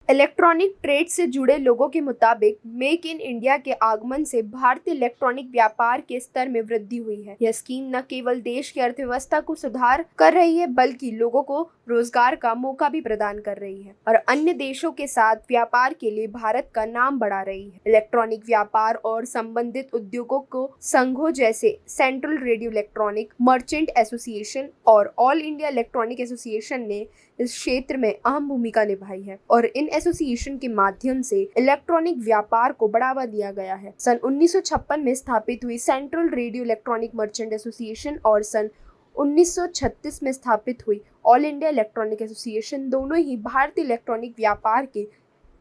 Electronic trade से जुड़े लोगों के मुताबिक मेक इन इंडिया के आगमन से भारतीय इलेक्ट्रॉनिक व्यापार के स्तर में वृद्धि हुई है। यह स्कीम न केवल देश की अर्थव्यवस्था को सुधार कर रही है बल्कि लोगों को रोजगार का मौका भी प्रदान कर रही है और अन्य देशों के साथ व्यापार के लिए भारत का नाम बढ़ा रही है। इलेक्ट्रॉनिक व्यापार और संबंधित उद्योगों को संघों जैसे central radio electronic merchant association और ऑल इंडिया इलेक्ट्रॉनिक एसोसिएशन ने इस क्षेत्र में अहम भूमिका निभाई है और इन एसोसिएशन के माध्यम से इलेक्ट्रॉनिक व्यापार को बढ़ावा दिया गया है। सन 1956 में स्थापित हुई central radio electronic merchant association और सन 1936 में स्थापित हुई ऑल इंडिया इलेक्ट्रॉनिक एसोसिएशन दोनों ही भारतीय इलेक्ट्रॉनिक व्यापार के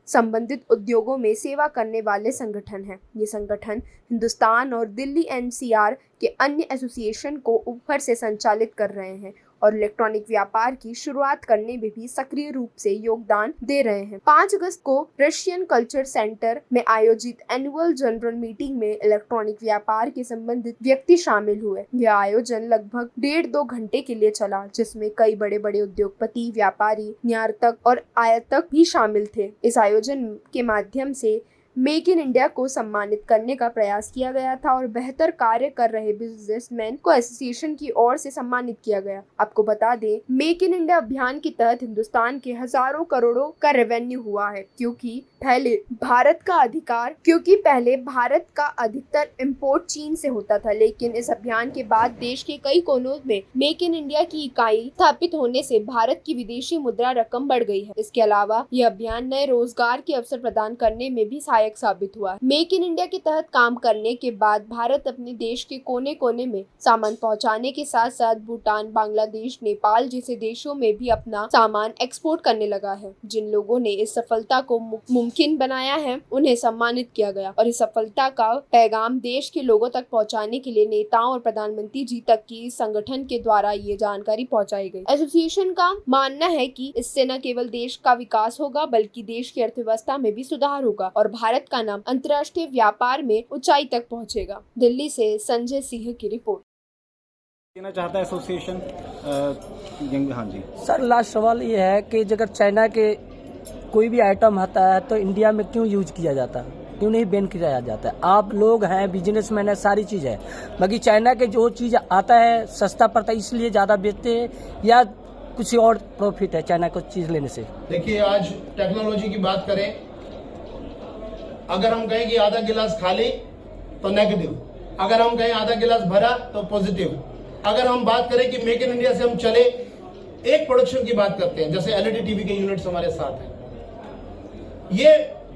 संबंधित उद्योगों में सेवा करने वाले संगठन हैं। ये संगठन हिंदुस्तान और दिल्ली एनसीआर के अन्य एसोसिएशन को ऊपर से संचालित कर रहे हैं और इलेक्ट्रॉनिक व्यापार की शुरुआत करने में भी सक्रिय रूप से योगदान दे रहे हैं। 5 अगस्त को रशियन कल्चर सेंटर में आयोजित एनुअल जनरल मीटिंग में इलेक्ट्रॉनिक व्यापार के संबंधित व्यक्ति शामिल हुए। यह आयोजन लगभग 1.5-2 घंटे के लिए चला, जिसमें कई बड़े बड़े उद्योगपति, व्यापारी, निर्यातक और आयातक भी शामिल थे। इस आयोजन के माध्यम से मेक इन इंडिया को सम्मानित करने का प्रयास किया गया था और बेहतर कार्य कर रहे बिजनेसमैन को एसोसिएशन की ओर से सम्मानित किया गया। आपको बता दें, मेक इन इंडिया अभियान के तहत हिंदुस्तान के हजारों करोड़ों का रेवेन्यू हुआ है क्योंकि पहले भारत का अधिकतर इंपोर्ट चीन से होता था, लेकिन इस अभियान के बाद देश के कई कोनों में मेक इन इंडिया की इकाई स्थापित होने से भारत की विदेशी मुद्रा रकम बढ़ गई है। इसके अलावा यह अभियान नए रोजगार के अवसर प्रदान करने में भी सहायक साबित हुआ। मेक इन इंडिया के तहत काम करने के बाद भारत अपने देश के कोने कोने में सामान पहुंचाने के साथ साथ भूटान, बांग्लादेश, नेपाल जैसे देशों में भी अपना सामान एक्सपोर्ट करने लगा है। जिन लोगों ने इस सफलता को मुमकिन बनाया है उन्हें सम्मानित किया गया और इस सफलता का पैगाम देश के लोगों तक पहुंचाने के लिए नेताओं और प्रधानमंत्री जी तक की इस संगठन के द्वारा ये जानकारी पहुंचाई गई। एसोसिएशन का मानना है कि इससे न केवल देश का विकास होगा बल्कि देश की अर्थव्यवस्था में भी सुधार होगा और भारत का नाम अंतर्राष्ट्रीय व्यापार में ऊंचाई तक पहुंचेगा। दिल्ली से संजय सिंह की रिपोर्ट। कहना चाहता है एसोसिएशन। हाँ जी सर, लास्ट सवाल ये है कि अगर चाइना के कोई भी आइटम आता है तो इंडिया में क्यों यूज किया जाता है, क्यों नहीं बैन किया जाता है? आप लोग हैं, बिजनेसमैन है, सारी चीज है, बाकी चाइना के जो चीज आता है सस्ता पड़ता है इसलिए ज्यादा बेचते हैं या कुछ और प्रॉफिट है चाइना को चीज लेने से? देखिए, आज टेक्नोलॉजी की बात करें, अगर हम कहें कि आधा गिलास खाली तो नेगेटिव, अगर हम कहें आधा गिलास भरा तो पॉजिटिव। अगर हम बात करें कि मेक इन इंडिया से हम चले, एक प्रोडक्शन की बात करते हैं, जैसे एलईडी टीवी के यूनिट्स हमारे साथ हैं। ये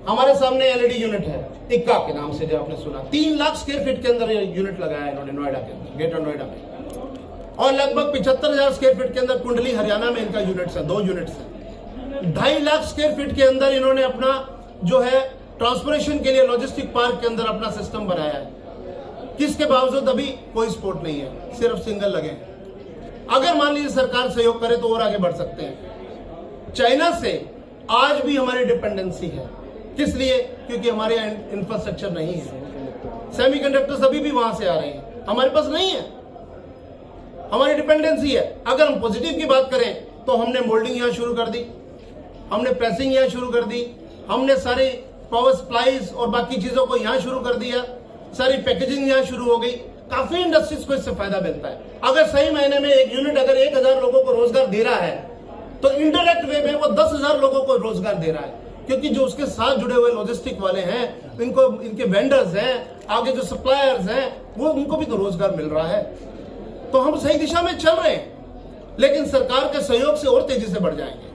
हमारे सामने एलईडी यूनिट है, इक्का के नाम से जो आपने सुना, 3 लाख स्क्वायर फीट के अंदर ये यूनिट लगाया है इन्होंने नोएडा के अंदर, ग्रेटर नोएडा में, और लगभग 75,000 स्क्वायर फीट के अंदर कुंडली हरियाणा में इनका यूनिट्स है, 2 यूनिट्स है। 2.5 लाख स्क्वायर फीट के अंदर इन्होंने अपना जो है ट्रांसपोर्टेशन के लिए लॉजिस्टिक पार्क के अंदर अपना सिस्टम बनाया है, किसके बावजूद अभी कोई सपोर्ट नहीं है, सिर्फ सिंगल लगे। अगर मान लीजिए सरकार सहयोग करे तो और आगे बढ़ सकते हैं। चाइना से आज भी हमारी डिपेंडेंसी है, किस लिए? क्योंकि हमारे यहाँ इंफ्रास्ट्रक्चर नहीं है, सेमीकंडक्टर्स अभी भी वहां से आ रहे हैं, हमारे पास नहीं है, हमारी डिपेंडेंसी है। अगर हम पॉजिटिव की बात करें तो हमने मोल्डिंग यहां शुरू कर दी, हमने प्रेसिंग यहां शुरू कर दी, हमने सारी पावर सप्लाईज और बाकी चीजों को यहां शुरू कर दिया, सारी पैकेजिंग यहां शुरू हो गई, काफी इंडस्ट्रीज को इससे फायदा मिलता है। अगर सही मायने में एक यूनिट अगर 1,000 लोगों को रोजगार दे रहा है तो इनडायरेक्ट वे में वो 10,000 लोगों को रोजगार दे रहा है, क्योंकि जो उसके साथ जुड़े हुए लॉजिस्टिक वाले हैं, इनको, इनके वेंडर्स हैं, आगे जो सप्लायर्स हैं, वो उनको भी तो रोजगार मिल रहा है। तो हम सही दिशा में चल रहे हैं, लेकिन सरकार के सहयोग से और तेजी से बढ़ जाएंगे।